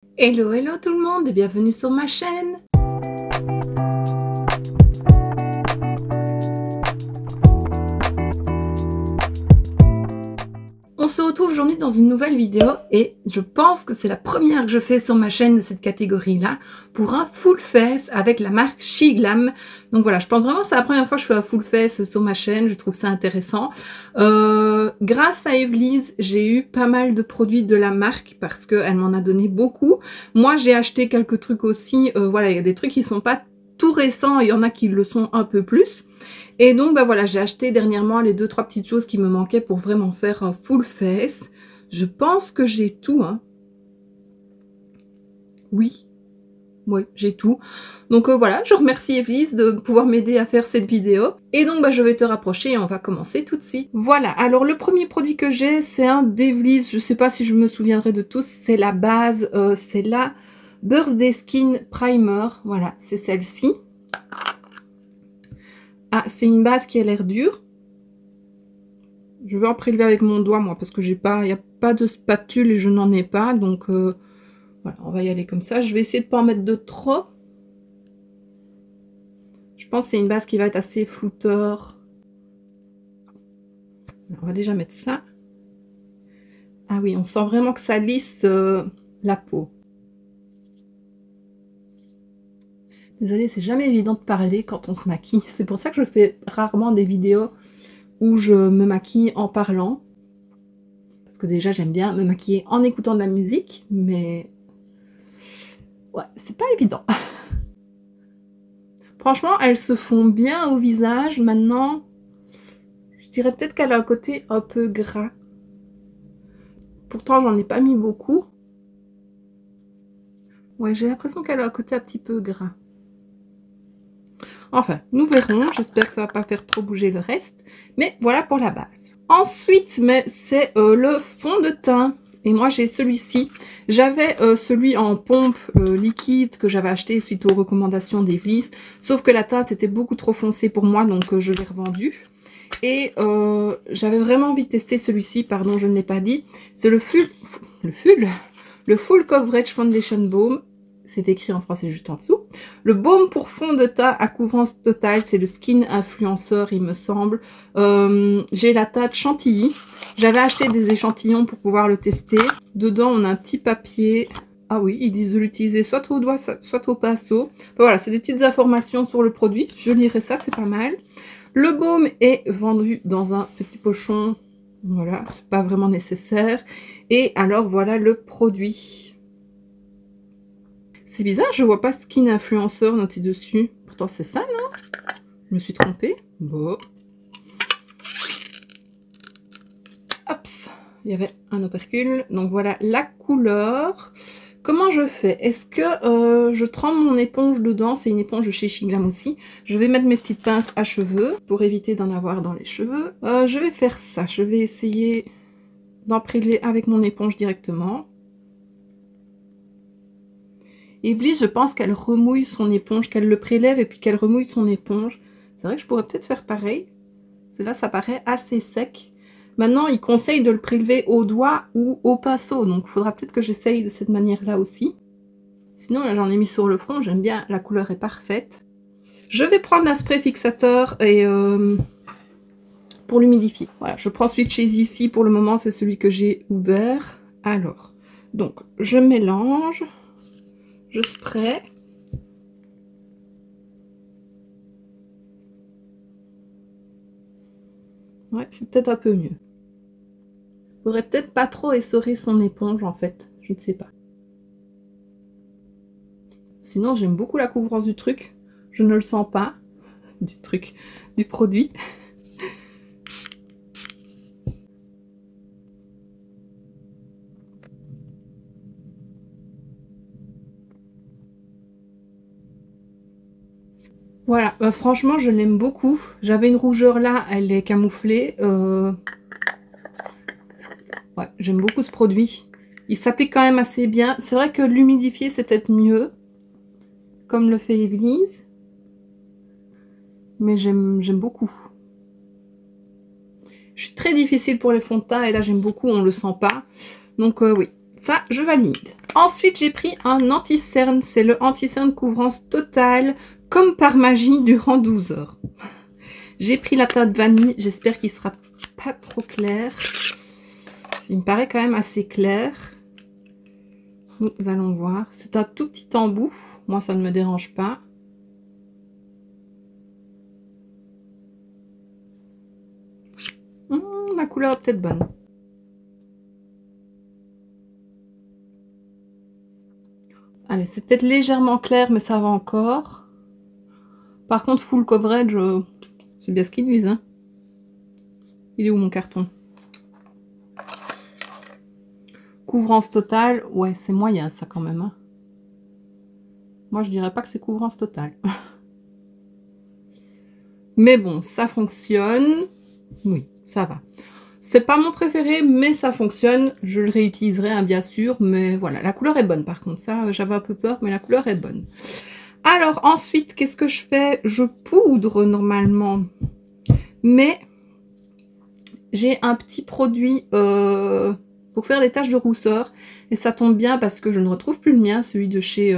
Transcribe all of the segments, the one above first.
Hello, hello tout le monde et bienvenue sur ma chaîne. On se retrouve aujourd'hui dans une nouvelle vidéo et je pense que c'est la première que je fais sur ma chaîne de cette catégorie-là pour un full face avec la marque SheGlam. Donc voilà, je pense vraiment que c'est la première fois que je fais un full face sur ma chaîne, je trouve ça intéressant. Grâce à Evelyse, j'ai eu pas mal de produits de la marque parce qu'elle m'en a donné beaucoup. Moi, j'ai acheté quelques trucs aussi, voilà, il y a des trucs qui sont pas tout récents, il y en a qui le sont un peu plus. Et donc, bah voilà, j'ai acheté dernièrement les 2-3 petites choses qui me manquaient pour vraiment faire un full face. Je pense que j'ai tout, hein. Oui, j'ai tout. Donc voilà, je remercie Evelyse de pouvoir m'aider à faire cette vidéo. Et donc, bah, je vais te rapprocher et on va commencer tout de suite. Voilà, alors le premier produit que j'ai, c'est un d'Evelyse. Je sais pas si je me souviendrai de tous. C'est la base, c'est la Birthday Skin Primer. Voilà, c'est celle-ci. Ah, c'est une base qui a l'air dure. Je vais en prélever avec mon doigt, moi, parce que il n'y a pas de spatule et je n'en ai pas. Donc, voilà, on va y aller comme ça. Je vais essayer de ne pas en mettre de trop. Je pense que c'est une base qui va être assez flouteur. On va déjà mettre ça. Ah oui, on sent vraiment que ça lisse la peau. Désolée, c'est jamais évident de parler quand on se maquille. C'est pour ça que je fais rarement des vidéos où je me maquille en parlant. Parce que déjà, j'aime bien me maquiller en écoutant de la musique, mais ouais, c'est pas évident. Franchement, elles se font bien au visage. Maintenant, je dirais peut-être qu'elle a un côté un peu gras. Pourtant, j'en ai pas mis beaucoup. Ouais, j'ai l'impression qu'elle a un côté un petit peu gras. Enfin, nous verrons. J'espère que ça va pas faire trop bouger le reste. Mais voilà pour la base. Ensuite, c'est le fond de teint. Et moi, j'ai celui-ci. J'avais celui en pompe liquide que j'avais acheté suite aux recommandations d'Evelyse. Sauf que la teinte était beaucoup trop foncée pour moi, donc je l'ai revendu. Et j'avais vraiment envie de tester celui-ci, pardon, je ne l'ai pas dit. C'est le Full Coverage Foundation Balm. C'est écrit en français juste en dessous. Le baume pour fond de teint à couvrance totale, c'est le Skin Influencer, il me semble. J'ai la teinte chantilly. J'avais acheté des échantillons pour pouvoir le tester. Dedans, on a un petit papier. Ah oui, ils disent de l'utiliser soit au doigt, soit au pinceau. Enfin, voilà, c'est des petites informations sur le produit. Je lirai ça, c'est pas mal. Le baume est vendu dans un petit pochon. Voilà, c'est pas vraiment nécessaire. Et alors, voilà le produit. C'est bizarre, je vois pas Skin Influencer noté dessus. Pourtant, c'est ça, non? Je me suis trompée. Bon. Hop, il y avait un opercule. Donc, voilà la couleur. Comment je fais? Est-ce que je trempe mon éponge dedans? C'est une éponge de chez SheGlam aussi. Je vais mettre mes petites pinces à cheveux pour éviter d'en avoir dans les cheveux. Je vais faire ça. Je vais essayer d'en prélever avec mon éponge directement. Evelyse, je pense qu'elle remouille son éponge, qu'elle le prélève et puis qu'elle remouille son éponge. C'est vrai que je pourrais peut-être faire pareil. Là, ça paraît assez sec. Maintenant, il conseille de le prélever au doigt ou au pinceau. Donc, il faudra peut-être que j'essaye de cette manière-là aussi. Sinon, là, j'en ai mis sur le front. J'aime bien, la couleur est parfaite. Je vais prendre un spray fixateur et pour l'humidifier. Voilà, je prends celui de chez ici. Pour le moment, c'est celui que j'ai ouvert. Alors, donc, je mélange. Je spray. Ouais, c'est peut-être un peu mieux. Faudrait peut-être pas trop essorer son éponge, en fait. Je ne sais pas. Sinon, j'aime beaucoup la couvrance du truc. Je ne le sens pas. Du produit. Voilà, franchement, je l'aime beaucoup. J'avais une rougeur là, elle est camouflée. Ouais, j'aime beaucoup ce produit. Il s'applique quand même assez bien. C'est vrai que l'humidifier, c'est peut-être mieux, comme le fait Evelyse. Mais j'aime beaucoup. Je suis très difficile pour les fonds de teint et là, j'aime beaucoup, on le sent pas. Donc oui, ça, je valide. Ensuite, j'ai pris un anti-cerne. C'est le anti-cerne couvrance totale, comme par magie, durant 12 heures. J'ai pris la teinte vanille. J'espère qu'il sera pas trop clair. Il me paraît quand même assez clair. Nous allons voir. C'est un tout petit embout. Moi, ça ne me dérange pas. La couleur est peut-être bonne. Allez, c'est peut-être légèrement clair, mais ça va encore. Par contre, full coverage, c'est bien ce qu'ils disent. Hein. Il est où mon carton? Couvrance totale, ouais, c'est moyen ça quand même. Hein. Moi, je dirais pas que c'est couvrance totale. Mais bon, ça fonctionne. Oui, ça va. C'est pas mon préféré, mais ça fonctionne. Je le réutiliserai, hein, bien sûr. Mais voilà, la couleur est bonne par contre. Ça, j'avais un peu peur, mais la couleur est bonne. Alors ensuite, qu'est-ce que je fais? Je poudre normalement. Mais j'ai un petit produit pour faire des taches de rousseur. Et ça tombe bien parce que je ne retrouve plus le mien, celui de chez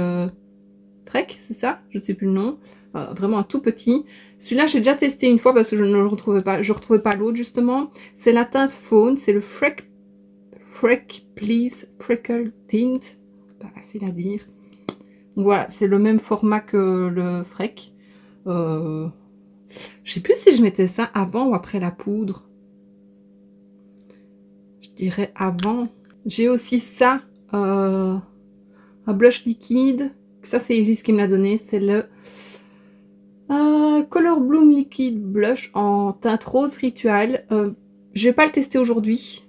Freck, c'est ça? Je ne sais plus le nom. Vraiment un tout petit. Celui-là, j'ai déjà testé une fois parce que je ne le retrouvais pas. Je ne retrouvais pas l'autre, justement. C'est la teinte Fawn. C'est le Freck Please Freckle Tint. Pas facile à dire. Donc voilà, c'est le même format que le Freck. Je sais plus si je mettais ça avant ou après la poudre. Je dirais avant. J'ai aussi ça. Un blush liquide. Ça, c'est Elise qui me l'a donné. C'est le Color Bloom Liquid Blush en teinte rose ritual. Je vais pas le tester aujourd'hui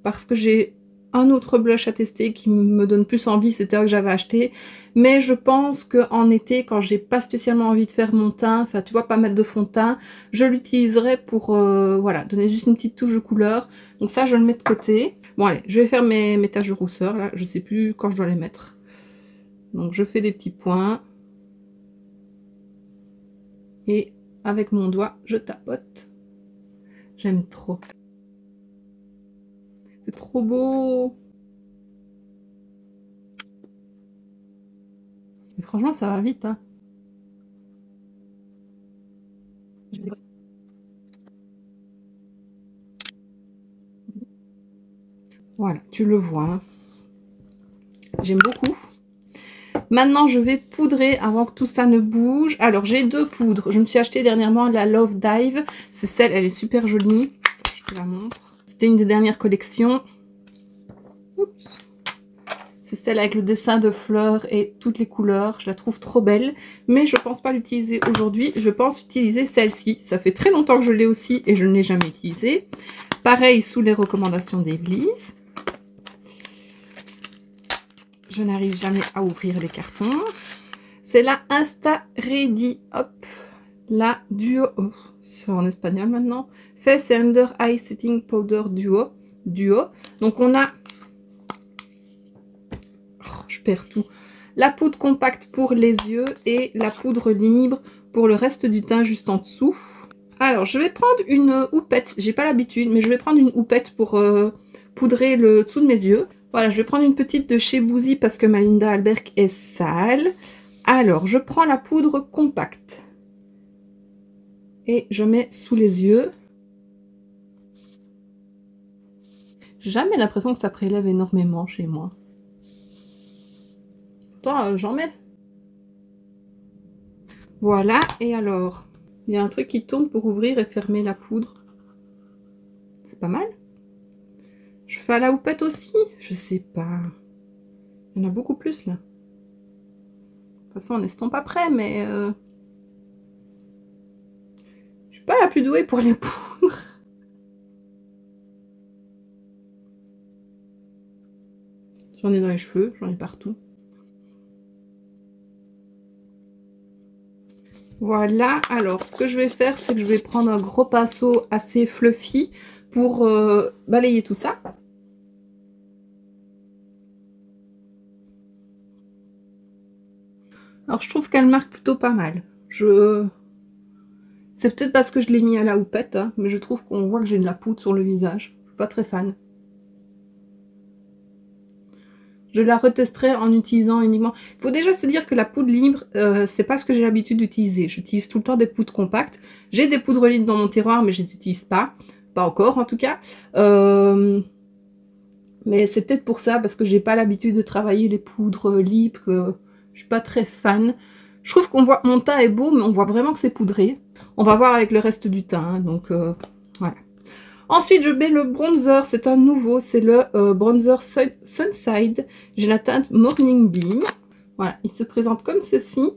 parce que j'ai un autre blush à tester qui me donne plus envie, c'était un que j'avais acheté. Mais je pense qu'en été, quand j'ai pas spécialement envie de faire mon teint, enfin tu vois, pas mettre de fond de teint, je l'utiliserai pour voilà, donner juste une petite touche de couleur. Donc ça, je le mets de côté. Bon allez, je vais faire mes taches de rousseur là, je sais plus quand je dois les mettre. Donc je fais des petits points. Et avec mon doigt, je tapote. J'aime trop. C'est trop beau. Et franchement, ça va vite. Hein. Voilà, tu le vois. Hein. J'aime beaucoup. Maintenant, je vais poudrer avant que tout ça ne bouge. Alors, j'ai deux poudres. Je me suis acheté dernièrement la Love Dive. C'est celle, elle est super jolie. Je te la montre. C'était une des dernières collections. Oups. C'est celle avec le dessin de fleurs et toutes les couleurs. Je la trouve trop belle. Mais je pense pas l'utiliser aujourd'hui. Je pense utiliser celle-ci. Ça fait très longtemps que je l'ai aussi et je ne l'ai jamais utilisée. Pareil, sous les recommandations d'Elise. Je n'arrive jamais à ouvrir les cartons. C'est la Insta Ready. Hop. La Duo. Oh, c'est en espagnol maintenant. Face and Under Eye Setting Powder Duo. Donc on a... Oh, je perds tout. La poudre compacte pour les yeux et la poudre libre pour le reste du teint juste en dessous. Alors, je vais prendre une houppette. J'ai pas l'habitude, mais je vais prendre une houppette pour poudrer le dessous de mes yeux. Voilà, je vais prendre une petite de chez Boozy parce que ma Linda Alberg est sale. Alors, je prends la poudre compacte. Et je mets sous les yeux. J'ai jamais l'impression que ça prélève énormément chez moi. Pourtant, j'en mets. Voilà, et alors, il y a un truc qui tourne pour ouvrir et fermer la poudre. C'est pas mal. Je fais à la houppette aussi? Je sais pas. Il y en a beaucoup plus là. De toute façon, on estompe après, mais... je suis pas la plus douée pour les poudres. J'en ai dans les cheveux, j'en ai partout. Voilà, alors ce que je vais faire, c'est que je vais prendre un gros pinceau assez fluffy pour balayer tout ça. Alors je trouve qu'elle marque plutôt pas mal. C'est peut-être parce que je l'ai mis à la houppette, hein, mais je trouve qu'on voit que j'ai de la poudre sur le visage. Je suis pas très fan. Je la retesterai en utilisant uniquement... Il faut déjà se dire que la poudre libre, c'est pas ce que j'ai l'habitude d'utiliser. J'utilise tout le temps des poudres compactes. J'ai des poudres libres dans mon tiroir, mais je les utilise pas. Pas encore, en tout cas. Mais c'est peut-être pour ça, parce que j'ai pas l'habitude de travailler les poudres libres, que je suis pas très fan. Je trouve qu'on voit... Mon teint est beau, mais on voit vraiment que c'est poudré. On va voir avec le reste du teint, hein, donc voilà. Ensuite, je mets le bronzer, c'est un nouveau, c'est le bronzer Sunside. J'ai la teinte Morning Beam. Voilà, il se présente comme ceci.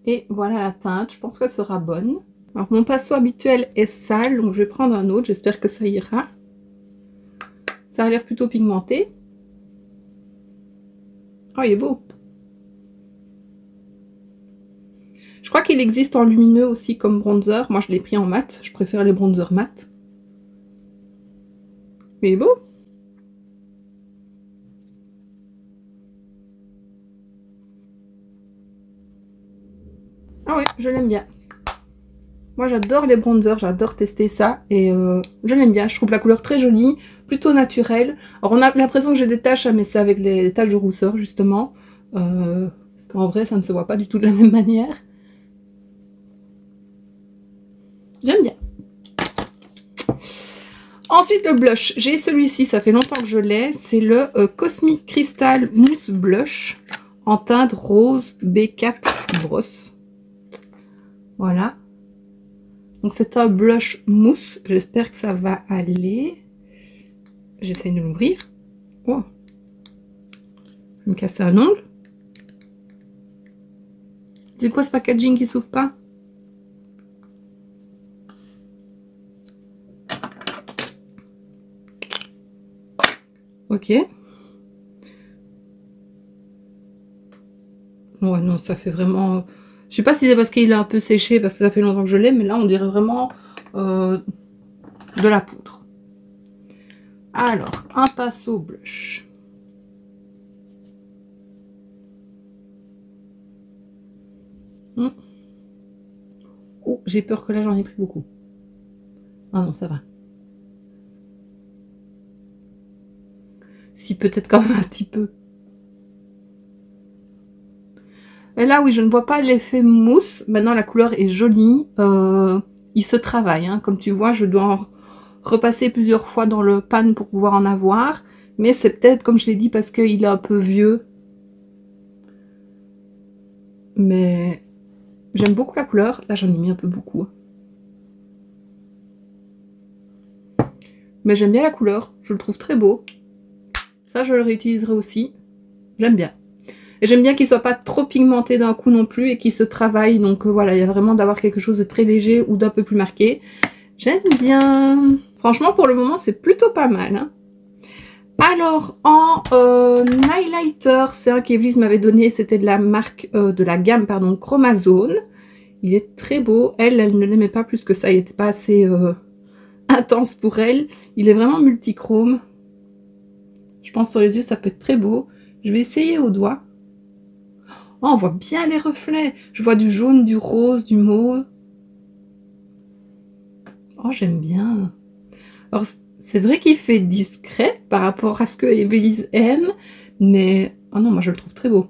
Et voilà la teinte, je pense qu'elle sera bonne. Alors, mon pinceau habituel est sale, donc je vais prendre un autre, j'espère que ça ira. Ça a l'air plutôt pigmenté. Oh, il est beau. Je crois qu'il existe en lumineux aussi comme bronzer. Moi, je l'ai pris en mat. Je préfère les bronzers mat. Mais il est beau. Ah ouais, je l'aime bien. Moi, j'adore les bronzers. J'adore tester ça. Et je l'aime bien. Je trouve la couleur très jolie. Plutôt naturelle. Alors, on a l'impression que j'ai des taches, mais c'est avec les taches de rousseur, justement. Parce qu'en vrai, ça ne se voit pas du tout de la même manière. J'aime bien. Ensuite, le blush. J'ai celui-ci, ça fait longtemps que je l'ai. C'est le Cosmic Crystal Mousse Blush en teinte rose B4 brosse. Voilà. Donc, c'est un blush mousse. J'espère que ça va aller. J'essaie de l'ouvrir. Oh. Je vais me casser un ongle. C'est quoi ce packaging qui s'ouvre pas? Ok. Ouais, non, ça fait vraiment... Je sais pas si c'est parce qu'il est un peu séché, parce que ça fait longtemps que je l'ai, mais là, on dirait vraiment de la poudre. Alors, un pinceau blush. Oh, j'ai peur que là, j'en ai pris beaucoup. Ah non, ça va. Si, peut-être quand même un petit peu. Et là, oui, je ne vois pas l'effet mousse. Maintenant, la couleur est jolie. Il se travaille. Hein. Comme tu vois, je dois en repasser plusieurs fois dans le pan pour pouvoir en avoir. Mais c'est peut-être, comme je l'ai dit, parce qu'il est un peu vieux. Mais j'aime beaucoup la couleur. Là, j'en ai mis un peu beaucoup. Mais j'aime bien la couleur. Je le trouve très beau. Ça, je le réutiliserai aussi. J'aime bien. Et j'aime bien qu'il soit pas trop pigmenté d'un coup non plus et qu'il se travaille. Donc voilà, il y a vraiment d'avoir quelque chose de très léger ou d'un peu plus marqué. J'aime bien. Franchement, pour le moment, c'est plutôt pas mal. Hein. Alors, en highlighter, c'est un qu'Evelyse m'avait donné. C'était de la marque, de la gamme, pardon, Chromazone. Il est très beau. Elle ne l'aimait pas plus que ça. Il n'était pas assez intense pour elle. Il est vraiment multichrome. Je pense sur les yeux, ça peut être très beau. Je vais essayer au doigt. Oh, on voit bien les reflets. Je vois du jaune, du rose, du mauve. Oh, j'aime bien. Alors, c'est vrai qu'il fait discret par rapport à ce que Evelyse aime. Mais, oh non, moi, je le trouve très beau.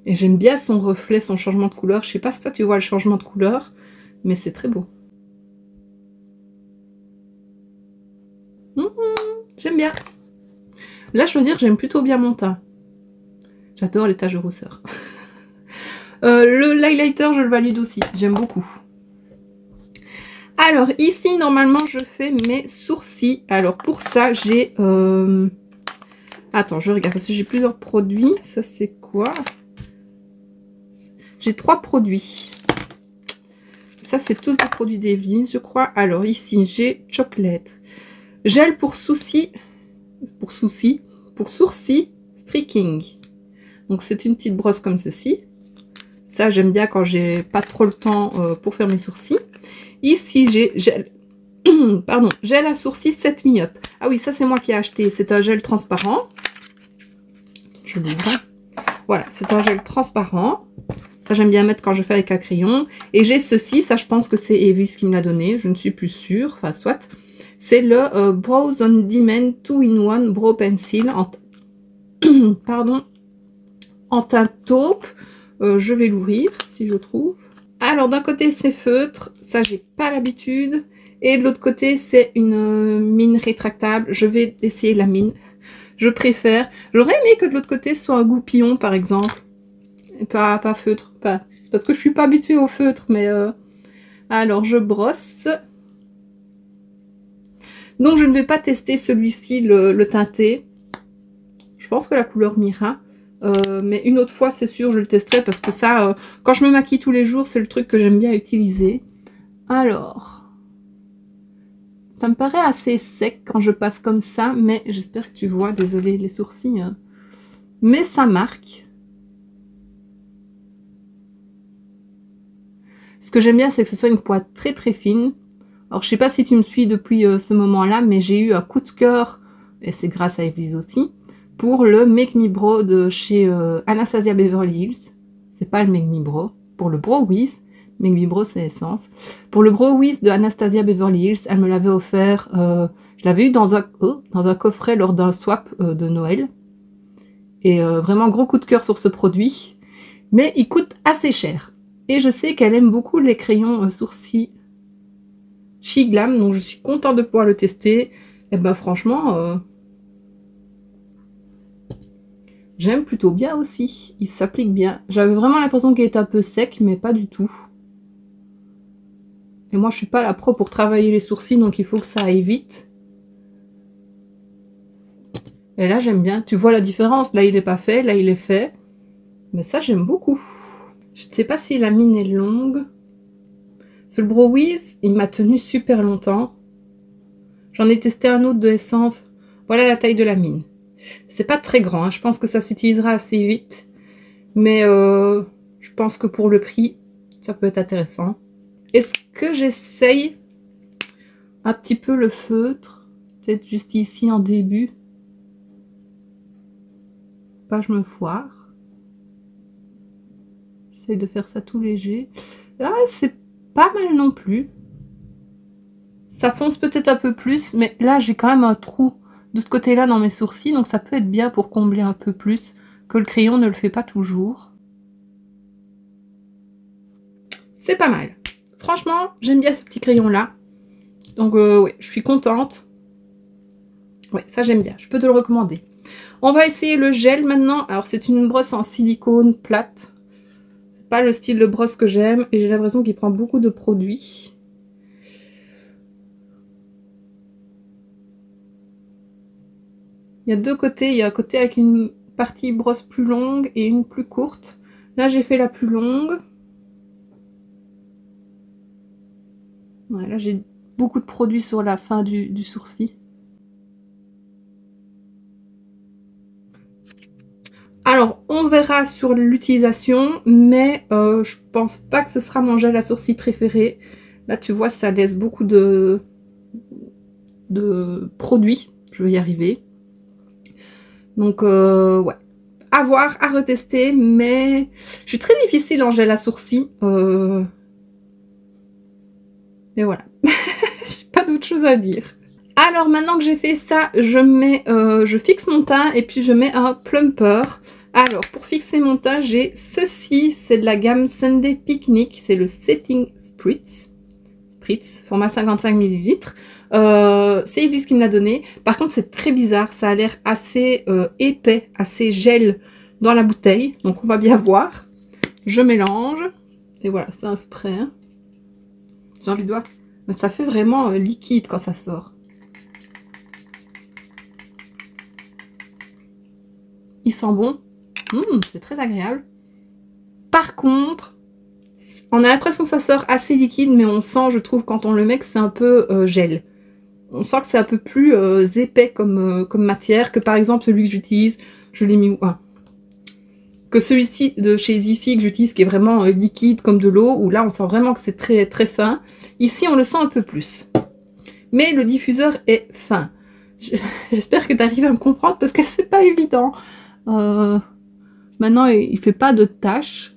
Et j'aime bien son reflet, son changement de couleur. Je sais pas si toi, tu vois le changement de couleur. Mais c'est très beau. J'aime bien. Là, je veux dire, j'aime plutôt bien mon teint. J'adore les taches de rousseur. Le highlighter, je le valide aussi. J'aime beaucoup. Alors, ici, normalement, je fais mes sourcils. Alors, pour ça, j'ai... Attends, je regarde, parce que j'ai plusieurs produits. Ça, c'est quoi? J'ai 3 produits. Ça, c'est tous des produits d'Evelyse, je crois. Alors, ici, j'ai Chocolate. Gel pour sourcils streaking. Donc c'est une petite brosse comme ceci. Ça j'aime bien quand j'ai pas trop le temps pour faire mes sourcils. Ici j'ai gel, pardon, gel à sourcils Set Me Up. Ah oui, ça c'est moi qui ai acheté. C'est un gel transparent. Je l'ouvre. Voilà, c'est un gel transparent. Ça j'aime bien mettre quand je fais avec un crayon. Et j'ai ceci, ça je pense que c'est Evelyse qui me l'a donné. Je ne suis plus sûre. Enfin soit. C'est le Brows on Demand 2-in-1 Brow Pencil en, pardon, en teinte taupe. Je vais l'ouvrir si je trouve. Alors d'un côté c'est feutre, ça j'ai pas l'habitude. Et de l'autre côté c'est une mine rétractable. Je vais essayer la mine. Je préfère. J'aurais aimé que de l'autre côté ce soit un goupillon par exemple. Et pas feutre. Enfin, c'est parce que je suis pas habituée au feutre, mais alors je brosse. Donc je ne vais pas tester celui-ci, le teinté. Je pense que la couleur m'ira. Mais une autre fois, c'est sûr, je le testerai parce que ça, quand je me maquille tous les jours, c'est le truc que j'aime bien utiliser. Alors, ça me paraît assez sec quand je passe comme ça, mais j'espère que tu vois. Désolée, les sourcils. Mais ça marque. Ce que j'aime bien, c'est que ce soit une pointe très très fine. Alors, je sais pas si tu me suis depuis ce moment-là, mais j'ai eu un coup de cœur, et c'est grâce à Evelyse aussi, pour le Make Me Brow de chez Anastasia Beverly Hills. C'est pas le Make Me Brow. Pour le Brow Wiz, Make Me Brow c'est Essence. Pour le Brow Wiz de Anastasia Beverly Hills, elle me l'avait offert. Je l'avais eu dans un coffret lors d'un swap de Noël. Et vraiment gros coup de cœur sur ce produit. Mais il coûte assez cher. Et je sais qu'elle aime beaucoup les crayons sourcils SheGlam, donc je suis contente de pouvoir le tester. Et ben franchement, j'aime plutôt bien aussi. Il s'applique bien. J'avais vraiment l'impression qu'il était un peu sec, mais pas du tout. Et moi, je suis pas la pro pour travailler les sourcils, donc il faut que ça aille vite. Et là, j'aime bien. Tu vois la différence. Là, il n'est pas fait. Là, il est fait. Mais ça, j'aime beaucoup. Je ne sais pas si la mine est longue. Ce Brow Wiz, il m'a tenu super longtemps. J'en ai testé un autre de Essence. Voilà la taille de la mine. C'est pas très grand, hein. Je pense que ça s'utilisera assez vite. Mais je pense que pour le prix, ça peut être intéressant. Est-ce que j'essaye un petit peu le feutre? Peut-être juste ici en début. Pas je me foire. J'essaye de faire ça tout léger. Ah, c'est pas mal non plus. Ça fonce peut-être un peu plus, mais là j'ai quand même un trou de ce côté-là dans mes sourcils, donc ça peut être bien pour combler un peu plus, que le crayon ne le fait pas toujours. C'est pas mal. Franchement, j'aime bien ce petit crayon-là. Donc ouais, je suis contente. Ouais, ça j'aime bien, je peux te le recommander. On va essayer le gel maintenant. Alors c'est une brosse en silicone plate. C'est pas le style de brosse que j'aime et j'ai l'impression qu'il prend beaucoup de produits. Il y a deux côtés. Il y a un côté avec une partie brosse plus longue et une plus courte. Là, j'ai fait la plus longue. Ouais, là, j'ai beaucoup de produits sur la fin du sourcil. Alors, on verra sur l'utilisation, mais je pense pas que ce sera mon gel à sourcils préféré. Là, tu vois, ça laisse beaucoup de produits. Je vais y arriver. Donc, ouais. À voir, à retester, mais je suis très difficile en gel à sourcils. Mais voilà. J'ai pas d'autre chose à dire. Alors, maintenant que j'ai fait ça, je fixe mon teint et puis je mets un plumper. Alors, pour fixer mon teint, j'ai ceci. C'est de la gamme Sunday Picnic. C'est le Setting Spritz. Format 55 ml. C'est Evelyse qui me l'a donné. Par contre, c'est très bizarre. Ça a l'air assez épais, assez gel dans la bouteille. Donc, on va bien voir. Je mélange. Et voilà, c'est un spray. Hein. J'ai envie de voir. Mais ça fait vraiment liquide quand ça sort. Il sent bon. C'est très agréable. Par contre, on a l'impression que ça sort assez liquide, mais on sent, je trouve, quand on le met, que c'est un peu gel. On sent que c'est un peu plus épais comme matière que par exemple celui que j'utilise. Je l'ai mis où que celui-ci de chez Ici que j'utilise, qui est vraiment liquide comme de l'eau, où là on sent vraiment que c'est très très fin. Ici on le sent un peu plus. Mais le diffuseur est fin. J'espère que tu arrives à me comprendre parce que c'est pas évident. Maintenant il fait pas de taches.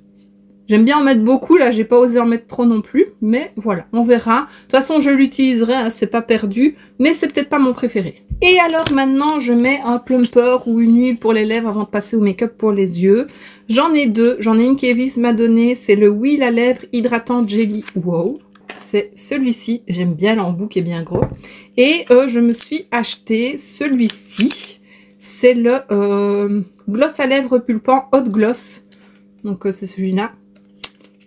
J'aime bien en mettre beaucoup, là j'ai pas osé en mettre trop non plus, mais voilà, on verra. De toute façon je l'utiliserai, hein, c'est pas perdu, mais c'est peut-être pas mon préféré. Et alors maintenant je mets un plumper ou une huile pour les lèvres avant de passer au make-up pour les yeux. J'en ai deux, j'en ai une qu'Evis m'a donné, c'est le huile à lèvres hydratant jelly wow. C'est celui-ci, j'aime bien l'embout qui est bien gros. Et je me suis acheté celui-ci, c'est le gloss à lèvres pulpant Hot Gloss. Donc c'est celui-là.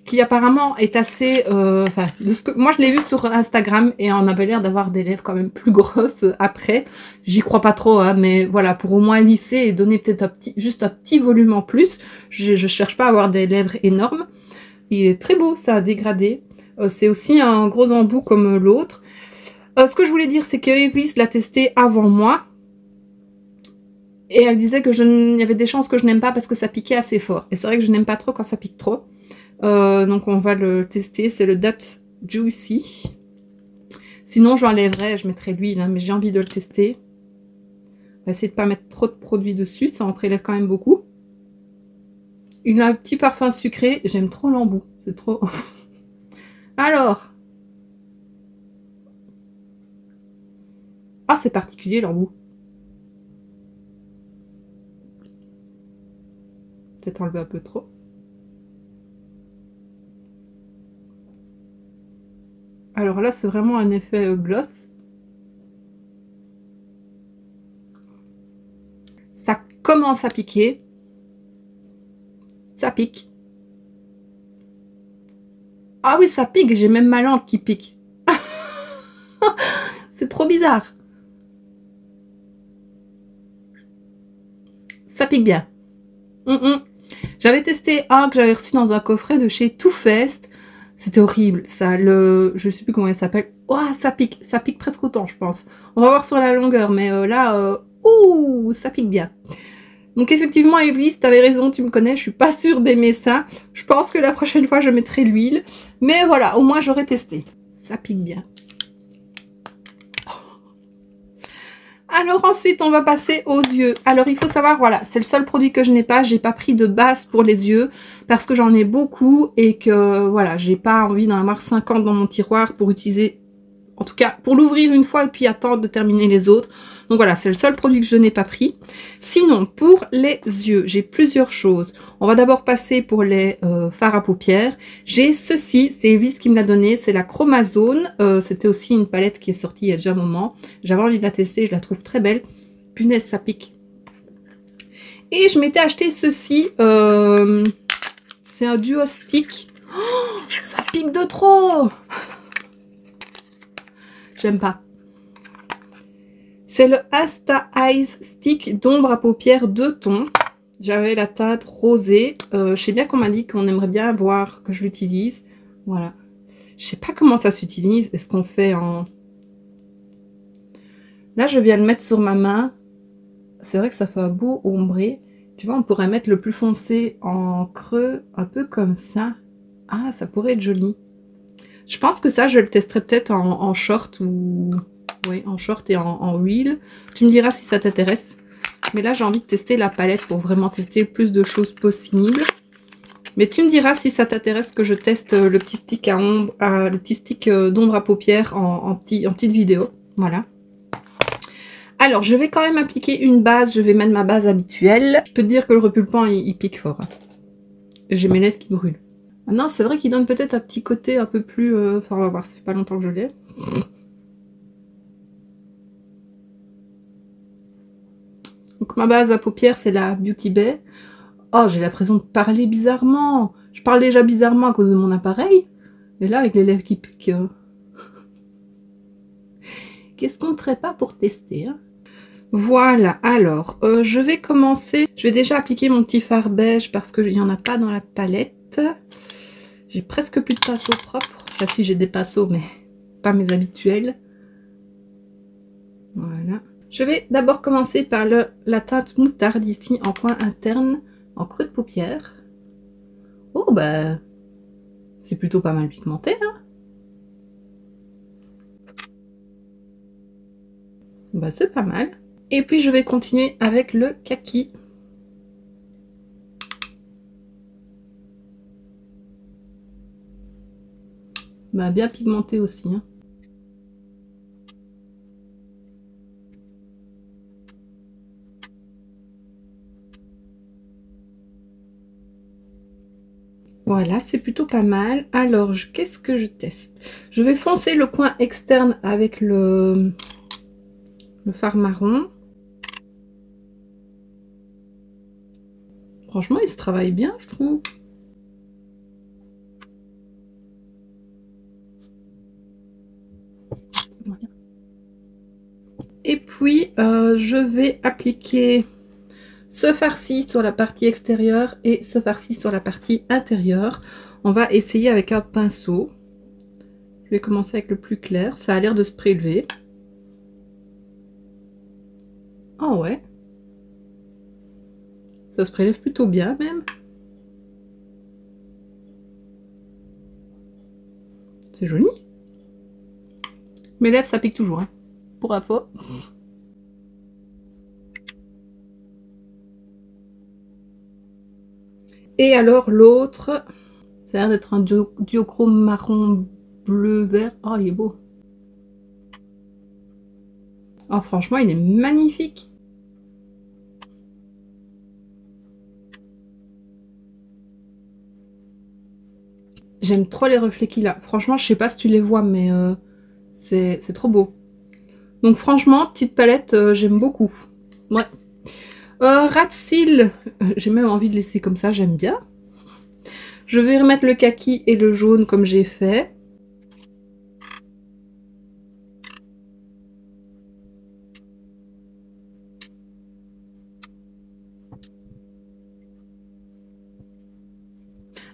Qui apparemment est assez... enfin, de ce que moi je l'ai vu sur Instagram et on avait l'air d'avoir des lèvres quand même plus grosses après. J'y crois pas trop, hein, mais voilà, pour au moins lisser et donner peut-être juste un petit volume en plus. Je cherche pas à avoir des lèvres énormes. Il est très beau, ça a dégradé. C'est aussi un gros embout comme l'autre. Ce que je voulais dire, c'est que Evelyn l'a testé avant moi. Et elle disait que il y avait des chances que je n'aime pas parce que ça piquait assez fort. Et c'est vrai que je n'aime pas trop quand ça pique trop. Donc on va le tester, c'est le Dot Juicy. Sinon j'enlèverai, je mettrai l'huile, hein, mais j'ai envie de le tester. On va essayer de pas mettre trop de produits dessus, ça en prélève quand même beaucoup. Il a un petit parfum sucré, j'aime trop l'embout, c'est trop... Alors... Ah, c'est particulier l'embout. Peut-être enlever un peu trop. Alors là, c'est vraiment un effet gloss. Ça commence à piquer. Ça pique. Ah oui, ça pique. J'ai même ma langue qui pique. C'est trop bizarre. Ça pique bien. J'avais testé un que j'avais reçu dans un coffret de chez Too Faced. C'était horrible, ça, je sais plus comment il s'appelle. Oh, ça pique presque autant, je pense. On va voir sur la longueur, mais là, ouh, ça pique bien. Donc effectivement, Evelyn, tu avais raison, tu me connais, je suis pas sûre d'aimer ça. Je pense que la prochaine fois, je mettrai l'huile. Mais voilà, au moins, j'aurais testé. Ça pique bien. Alors ensuite, on va passer aux yeux. Alors, il faut savoir, voilà, c'est le seul produit que je n'ai pas. J'ai pas pris de base pour les yeux parce que j'en ai beaucoup et que, voilà, j'ai pas envie d'en avoir 50 dans mon tiroir pour utiliser, en tout cas, pour l'ouvrir une fois et puis attendre de terminer les autres. Donc voilà, c'est le seul produit que je n'ai pas pris. Sinon, pour les yeux, j'ai plusieurs choses. On va d'abord passer pour les fards à paupières. J'ai ceci, c'est Evis qui me l'a donné, c'est la Chromazone. C'était aussi une palette qui est sortie il y a déjà un moment. J'avais envie de la tester, je la trouve très belle. Punaise, ça pique. Et je m'étais acheté ceci, c'est un duo stick. Oh, ça pique de trop. J'aime pas. C'est le Asta Eyes Stick d'ombre à paupières 2 tons. J'avais la teinte rosée. Je sais bien qu'on m'a dit qu'on aimerait bien voir que je l'utilise. Voilà. Je sais pas comment ça s'utilise. Est-ce qu'on fait en... Là, je viens de mettre sur ma main. C'est vrai que ça fait un beau ombré. Tu vois, on pourrait mettre le plus foncé en creux, un peu comme ça. Ah, ça pourrait être joli. Je pense que ça, je le testerai peut-être en short ou... Oui, en short et en reel. Tu me diras si ça t'intéresse. Mais là, j'ai envie de tester la palette pour vraiment tester le plus de choses possibles. Mais tu me diras si ça t'intéresse que je teste le petit stick à ombre, le petit stick d'ombre à paupières en petite vidéo. Voilà. Alors, je vais quand même appliquer une base. Je vais mettre ma base habituelle. Je peux te dire que le repulpant, il pique fort. J'ai mes lèvres qui brûlent. Maintenant, c'est vrai qu'il donne peut-être un petit côté un peu plus... Enfin, on va voir, ça fait pas longtemps que je l'ai. Donc ma base à paupières, c'est la Beauty Bay. Oh, j'ai l'impression de parler bizarrement. Je parle déjà bizarrement à cause de mon appareil. Et là, avec les lèvres qui piquent... Qu'est-ce qu'on ne ferait pas pour tester, hein? Voilà, alors, je vais commencer. Je vais déjà appliquer mon petit fard beige parce qu'il n'y en a pas dans la palette. J'ai presque plus de pinceaux propres. Enfin, si, j'ai des pinceaux, mais pas mes habituels. Voilà. Je vais d'abord commencer par la teinte moutarde ici en coin interne, en creux de paupière. Oh bah, c'est plutôt pas mal pigmenté, hein. Bah c'est pas mal. Et puis je vais continuer avec le kaki. Bah, bien pigmenté aussi. Hein. Voilà, c'est plutôt pas mal. Alors, qu'est-ce que je teste? Je vais foncer le coin externe avec le fard marron. Franchement, il se travaille bien, je trouve. Et puis, je vais appliquer ce farci sur la partie extérieure et ce farci sur la partie intérieure. On va essayer avec un pinceau. Je vais commencer avec le plus clair. Ça a l'air de se prélever. Oh ouais. Ça se prélève plutôt bien même. C'est joli. Mes lèvres, ça pique toujours. Hein. Pour info. Et alors l'autre, ça a l'air d'être un duochrome marron bleu vert. Oh, il est beau. Oh, franchement, il est magnifique. J'aime trop les reflets qu'il a. Franchement, je sais pas si tu les vois, mais c'est trop beau. Donc franchement, petite palette, j'aime beaucoup. Ouais. Rat Seal, j'ai même envie de laisser comme ça, j'aime bien. Je vais remettre le kaki et le jaune comme j'ai fait.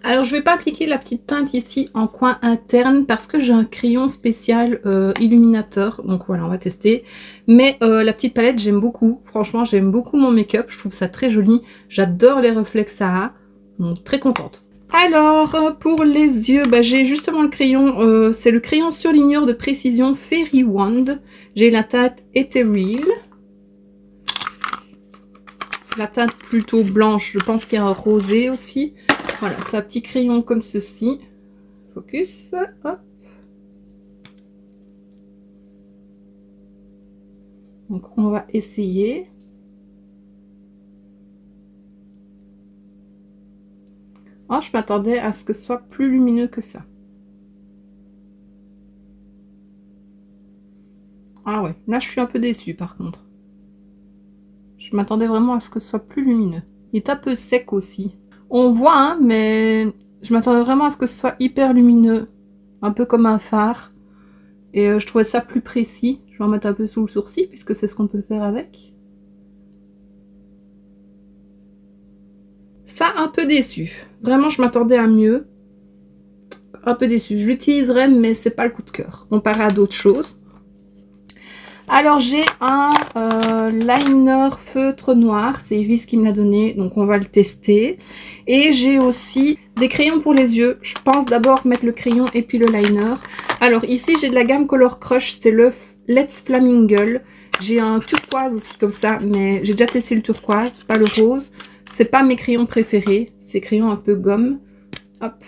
Alors je vais pas appliquer la petite teinte ici en coin interne parce que j'ai un crayon spécial illuminateur, donc voilà, on va tester. Mais la petite palette j'aime beaucoup, franchement j'aime beaucoup mon make-up, je trouve ça très joli, j'adore les reflets que ça a, donc très contente. Alors pour les yeux, bah, j'ai justement le crayon, c'est le crayon surligneur de précision Fairy Wand, j'ai la teinte Ethereal. C'est la teinte plutôt blanche, je pense qu'il y a un rosé aussi. Voilà, c'est un petit crayon comme ceci. Focus, hop. Donc on va essayer. Oh, je m'attendais à ce que ce soit plus lumineux que ça. Ah ouais, là je suis un peu déçue par contre. Je m'attendais vraiment à ce que ce soit plus lumineux. Il est un peu sec aussi. On voit, hein, mais je m'attendais vraiment à ce que ce soit hyper lumineux. Un peu comme un phare. Et je trouvais ça plus précis. Je vais en mettre un peu sous le sourcil, puisque c'est ce qu'on peut faire avec. Ça, un peu déçu. Vraiment, je m'attendais à mieux. Un peu déçu. Je l'utiliserai, mais c'est pas le coup de cœur. Comparé à d'autres choses. Alors, j'ai un liner feutre noir. C'est Yves qui me l'a donné, donc on va le tester. Et j'ai aussi des crayons pour les yeux. Je pense d'abord mettre le crayon et puis le liner. Alors, ici, j'ai de la gamme Color Crush. C'est le Let's Flamingle. J'ai un turquoise aussi comme ça, mais j'ai déjà testé le turquoise, pas le rose. C'est pas mes crayons préférés. C'est crayons un peu gomme. Hop.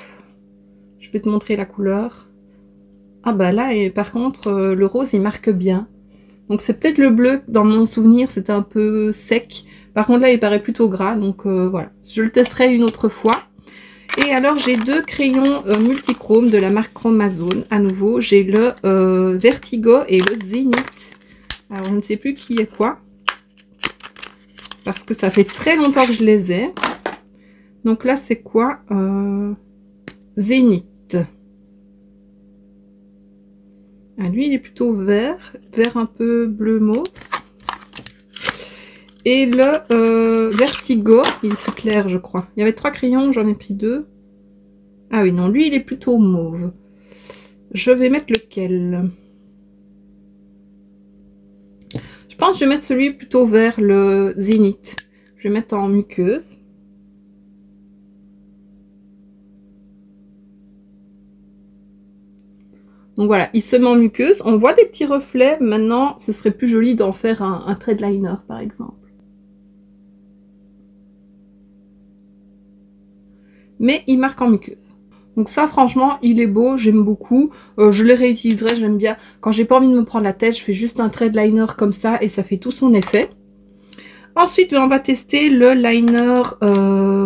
Je vais te montrer la couleur. Ah bah là, et par contre, le rose, il marque bien. Donc c'est peut-être le bleu, dans mon souvenir c'était un peu sec. Par contre là il paraît plutôt gras, donc voilà. Je le testerai une autre fois. Et alors j'ai deux crayons multichrome de la marque Chromazone. À nouveau, j'ai le Vertigo et le Zénith. Alors je ne sais plus qui est quoi. Parce que ça fait très longtemps que je les ai. Donc là c'est quoi Zénith. Ah, lui, il est plutôt vert un peu bleu mauve. Et le Vertigo, il est plus clair, je crois. Il y avait 3 crayons, j'en ai pris 2. Ah oui, non, lui, il est plutôt mauve. Je vais mettre lequel? Je pense que je vais mettre celui plutôt vert, le Zénith. Je vais mettre en muqueuse. Donc voilà, il se met en muqueuse. On voit des petits reflets. Maintenant, ce serait plus joli d'en faire un trait de liner, par exemple. Mais il marque en muqueuse. Donc ça, franchement, il est beau, j'aime beaucoup. Je le réutiliserai, j'aime bien. Quand j'ai pas envie de me prendre la tête, je fais juste un trait de liner comme ça et ça fait tout son effet. Ensuite, on va tester le liner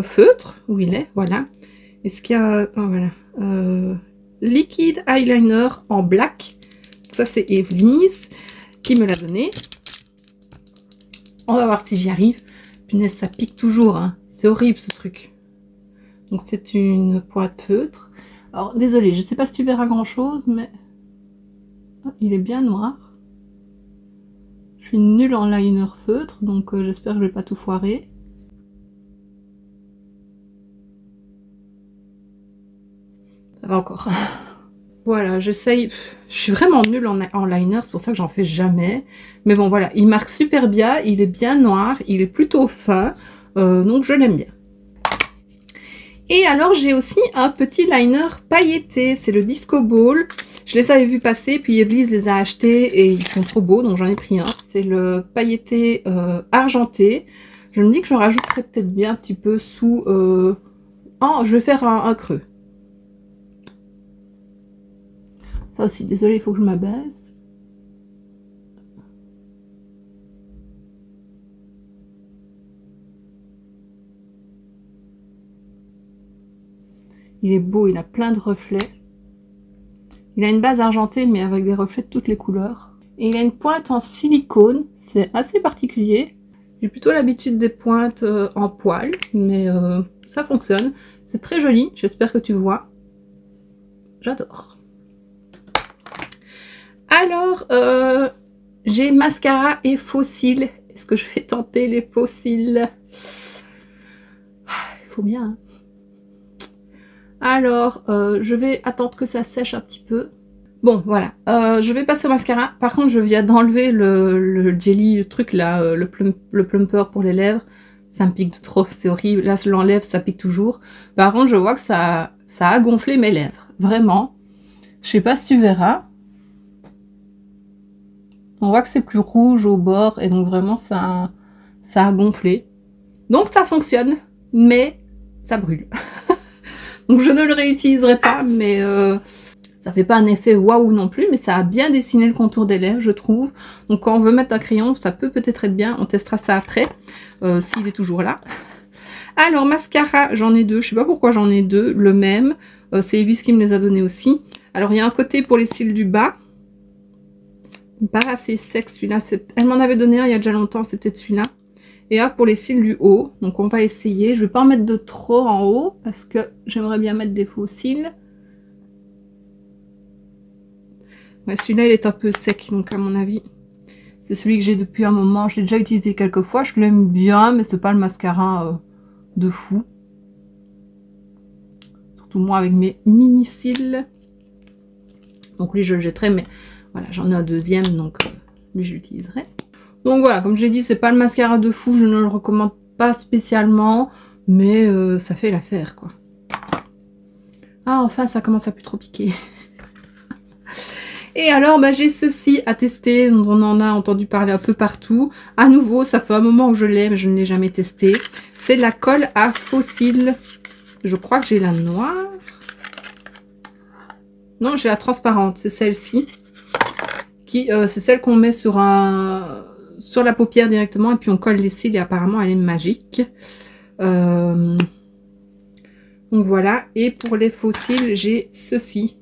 feutre. Où il est, voilà. Est-ce qu'il y a... Oh, voilà. Liquid eyeliner en black. Ça, c'est Evelyn's qui me l'a donné. On va voir si j'y arrive. Punaise, ça pique toujours, hein. C'est horrible, ce truc. Donc, c'est une pointe feutre. Alors, désolé, je sais pas si tu verras grand-chose, mais... Oh, il est bien noir. Je suis nulle en liner feutre, donc j'espère que je vais pas tout foirer. Ça va encore. Voilà, j'essaye. Je suis vraiment nulle en liner, c'est pour ça que j'en fais jamais. Mais bon, voilà, il marque super bien, il est bien noir, il est plutôt fin, donc je l'aime bien. Et alors, j'ai aussi un petit liner pailleté, c'est le Disco Ball. Je les avais vus passer, puis Eblis les a achetés et ils sont trop beaux, donc j'en ai pris un. C'est le pailleté argenté. Je me dis que j'en rajouterai peut-être bien un petit peu sous... Oh, je vais faire un creux. Ça aussi, désolé, il faut que je m'abaisse. Il est beau, il a plein de reflets. Il a une base argentée, mais avec des reflets de toutes les couleurs. Et il a une pointe en silicone, c'est assez particulier. J'ai plutôt l'habitude des pointes en poil, mais ça fonctionne. C'est très joli, j'espère que tu vois. J'adore. Alors, j'ai mascara et faux cils. Est-ce que je vais tenter les faux cils? Il faut bien, hein. Alors, je vais attendre que ça sèche un petit peu. Bon, voilà. Je vais passer au mascara. Par contre, je viens d'enlever le jelly, le truc là, le plumper pour les lèvres. Ça me pique de trop, c'est horrible. Là, je l'enlève, ça pique toujours. Par contre, je vois que ça a gonflé mes lèvres. Vraiment. Je sais pas si tu verras. On voit que c'est plus rouge au bord. Et donc, vraiment, ça a gonflé. Donc, ça fonctionne. Mais ça brûle. Donc, je ne le réutiliserai pas. Mais... ça fait pas un effet waouh non plus, mais ça a bien dessiné le contour des lèvres, je trouve. Donc quand on veut mettre un crayon, ça peut peut-être être bien. On testera ça après, s'il est toujours là. Alors, mascara, j'en ai deux. Je sais pas pourquoi j'en ai deux, le même. C'est Evis qui me les a donnés aussi. Alors, il y a un côté pour les cils du bas. Il me paraît assez sec, celui-là. Elle m'en avait donné un il y a déjà longtemps, c'est peut-être celui-là. Et là, pour les cils du haut. Donc, on va essayer. Je vais pas en mettre de trop en haut, parce que j'aimerais bien mettre des faux cils. Ouais, celui-là, il est un peu sec, donc à mon avis, c'est celui que j'ai depuis un moment. Je l'ai déjà utilisé quelques fois, je l'aime bien, mais c'est pas le mascara de fou. Surtout moi avec mes mini cils. Donc lui, je le jetterai, mais voilà, j'en ai un deuxième, donc lui, je l'utiliserai. Donc voilà, comme j'ai dit, c'est pas le mascara de fou, je ne le recommande pas spécialement, mais ça fait l'affaire, quoi. Ah, enfin, ça commence à plus trop piquer. Et alors, bah, j'ai ceci à tester, on en a entendu parler un peu partout. À nouveau, ça fait un moment que je l'ai, mais je ne l'ai jamais testé. C'est la colle à faux cils. Je crois que j'ai la noire. Non, j'ai la transparente, c'est celle-ci. C'est celle qu'on met sur la paupière directement, et puis on colle les cils, et apparemment, elle est magique. Donc voilà, et pour les faux cils, j'ai ceci.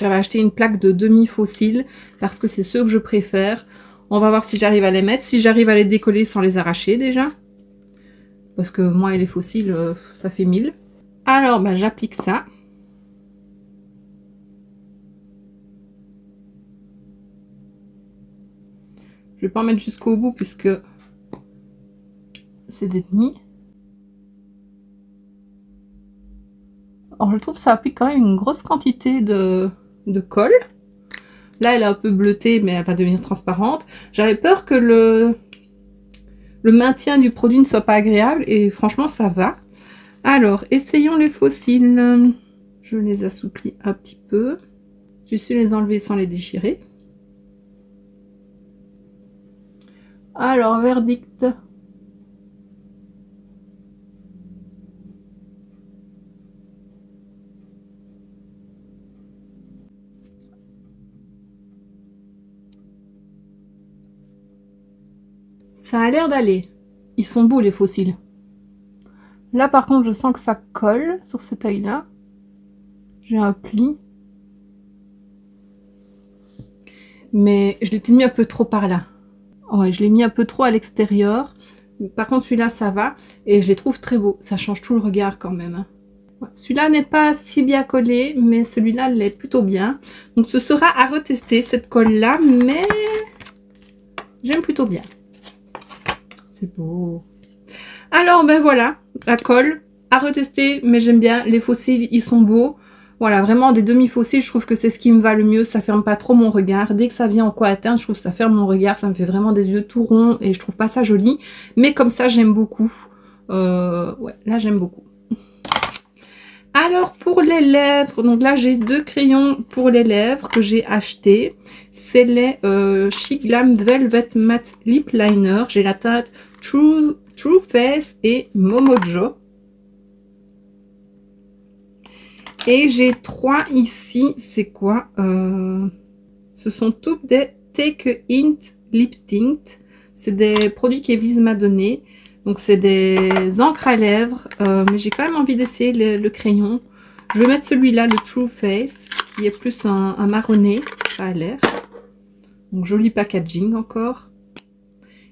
J'avais acheté une plaque de demi-faux cils parce que c'est ceux que je préfère. On va voir si j'arrive à les mettre, si j'arrive à les décoller sans les arracher déjà. Parce que moi et les faux cils, ça fait 1000. Alors, bah, j'applique ça. Je vais pas en mettre jusqu'au bout puisque c'est des demi. Alors, je trouve que ça applique quand même une grosse quantité de colle. Là, elle est un peu bleutée, mais elle va devenir transparente. J'avais peur que le maintien du produit ne soit pas agréable, et franchement, ça va. Alors, essayons les faux cils. Je les assouplis un petit peu. J'ai su les enlever sans les déchirer. Alors, verdict. Ça a l'air d'aller. Ils sont beaux les fossiles. Là par contre je sens que ça colle sur cet œil là. J'ai un pli. Mais je l'ai peut-être mis un peu trop par là. Ouais, je l'ai mis un peu trop à l'extérieur. Par contre celui-là ça va. Et je les trouve très beaux. Ça change tout le regard quand même. Ouais, celui-là n'est pas si bien collé. Mais celui-là l'est plutôt bien. Donc ce sera à retester cette colle là. Mais j'aime plutôt bien. C'est beau. Alors ben voilà, la colle à retester, mais j'aime bien. Les fossiles, ils sont beaux. Voilà, vraiment des demi-fossiles, je trouve que c'est ce qui me va le mieux. Ça ferme pas trop mon regard. Dès que ça vient en coin interne, je trouve que ça ferme mon regard. Ça me fait vraiment des yeux tout ronds et je trouve pas ça joli. Mais comme ça, j'aime beaucoup. Ouais, là j'aime beaucoup. Alors pour les lèvres, donc là j'ai 2 crayons pour les lèvres que j'ai achetés. C'est les Chic Glam Velvet Matte Lip Liner. J'ai la teinte True Face et Momojo. Et j'ai 3 ici. C'est quoi? Ce sont tous des Take a Hint Lip Tint. C'est des produits qu'Evely's m'a donné. Donc c'est des encres à lèvres, mais j'ai quand même envie d'essayer le crayon. Je vais mettre celui-là, le True Face, qui est plus un marronné, ça a l'air. Donc joli packaging encore.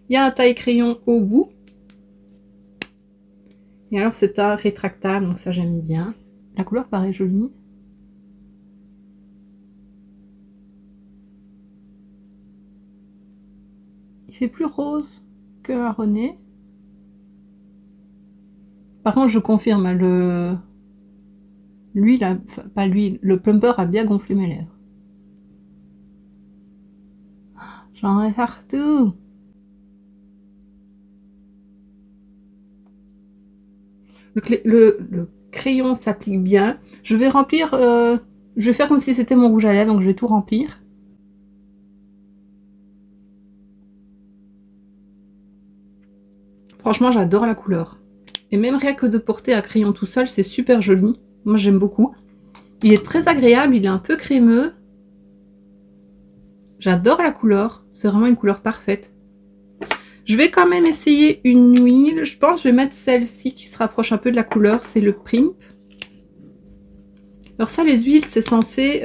Il y a un taille crayon au bout. Et alors c'est un rétractable, donc ça j'aime bien. La couleur paraît jolie. Il fait plus rose que marronné. Par contre, je confirme, l'huile, enfin, pas l'huile, le plumper a bien gonflé mes lèvres. J'en ai partout. Le crayon s'applique bien. Je vais remplir, je vais faire comme si c'était mon rouge à lèvres, donc je vais tout remplir. Franchement, j'adore la couleur. Et même rien que de porter un crayon tout seul, c'est super joli. Moi, j'aime beaucoup. Il est très agréable, il est un peu crémeux. J'adore la couleur. C'est vraiment une couleur parfaite. Je vais quand même essayer une huile. Je pense que je vais mettre celle-ci qui se rapproche un peu de la couleur. C'est le Primp. Alors ça, les huiles, c'est censé...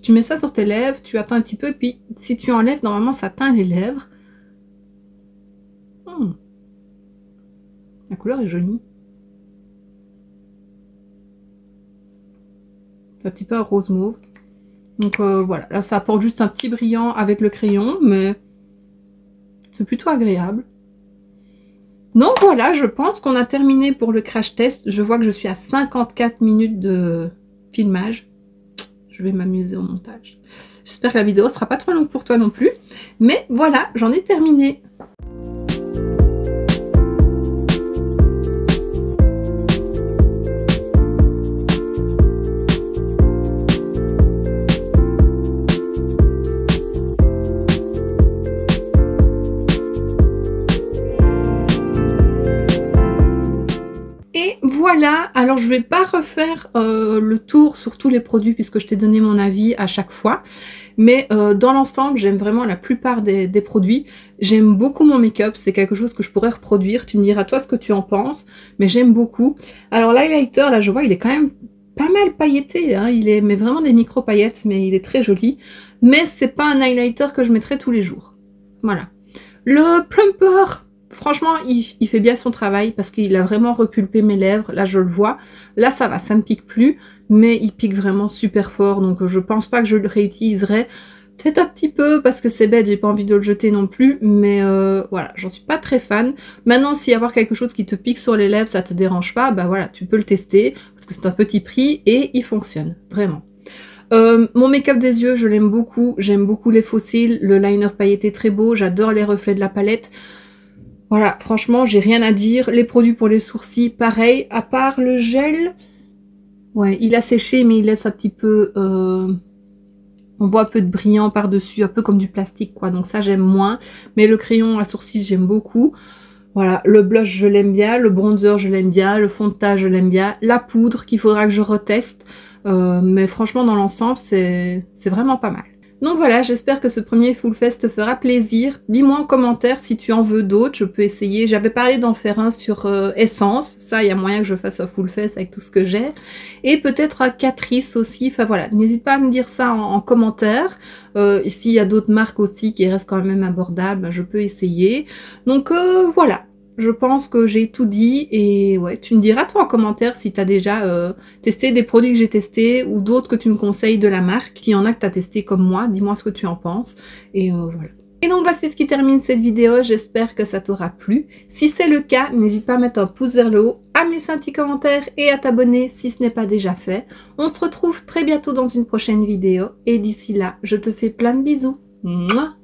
tu mets ça sur tes lèvres, tu attends un petit peu, puis si tu enlèves, normalement, ça teint les lèvres. La couleur est jolie. C'est un petit peu un rose mauve. Donc voilà, là ça apporte juste un petit brillant avec le crayon, mais c'est plutôt agréable. Donc voilà, je pense qu'on a terminé pour le crash test. Je vois que je suis à 54 minutes de filmage. Je vais m'amuser au montage. J'espère que la vidéo sera pas trop longue pour toi non plus. Mais voilà, j'en ai terminé. Et voilà, alors je vais pas refaire le tour sur tous les produits puisque je t'ai donné mon avis à chaque fois. Mais dans l'ensemble, j'aime vraiment la plupart des produits. J'aime beaucoup mon make-up, c'est quelque chose que je pourrais reproduire. Tu me diras toi ce que tu en penses, mais j'aime beaucoup. Alors l'highlighter, là je vois, il est quand même pas mal pailleté. Hein. Il est mais vraiment des micro paillettes, mais il est très joli. Mais c'est pas un highlighter que je mettrai tous les jours. Voilà. Le plumper... Franchement, il fait bien son travail parce qu'il a vraiment repulpé mes lèvres. Là, je le vois. Là, ça va, ça ne pique plus. Mais il pique vraiment super fort. Donc, je pense pas que je le réutiliserai. Peut-être un petit peu parce que c'est bête, j'ai pas envie de le jeter non plus. Mais voilà, j'en suis pas très fan. Maintenant, s'il y a avoir quelque chose qui te pique sur les lèvres, ça te dérange pas, bah voilà, tu peux le tester. Parce que c'est un petit prix et il fonctionne. Vraiment. Mon make-up des yeux, je l'aime beaucoup. J'aime beaucoup les fossiles. Le liner pailleté très beau. J'adore les reflets de la palette. Voilà, franchement, j'ai rien à dire. Les produits pour les sourcils, pareil, à part le gel. Ouais, il a séché, mais il laisse un petit peu... on voit un peu de brillant par-dessus, un peu comme du plastique, quoi. Donc ça, j'aime moins. Mais le crayon à sourcils, j'aime beaucoup. Voilà, le blush, je l'aime bien. Le bronzer, je l'aime bien. Le fond de teint, je l'aime bien. La poudre, qu'il faudra que je reteste. Mais franchement, dans l'ensemble, c'est vraiment pas mal. Donc voilà, j'espère que ce premier full face te fera plaisir. Dis-moi en commentaire si tu en veux d'autres, je peux essayer. J'avais parlé d'en faire un sur Essence, ça il y a moyen que je fasse un full face avec tout ce que j'ai. Et peut-être un Catrice aussi, enfin voilà, n'hésite pas à me dire ça en commentaire. S'il y a d'autres marques aussi qui restent quand même abordables, je peux essayer. Donc voilà. Je pense que j'ai tout dit et ouais, tu me diras toi en commentaire si tu as déjà testé des produits que j'ai testés ou d'autres que tu me conseilles de la marque. S'il y en a que tu as testé comme moi, dis-moi ce que tu en penses et voilà. Et donc voici ce qui termine cette vidéo, j'espère que ça t'aura plu. Si c'est le cas, n'hésite pas à mettre un pouce vers le haut, à me laisser un petit commentaire et à t'abonner si ce n'est pas déjà fait. On se retrouve très bientôt dans une prochaine vidéo et d'ici là, je te fais plein de bisous. Mouah.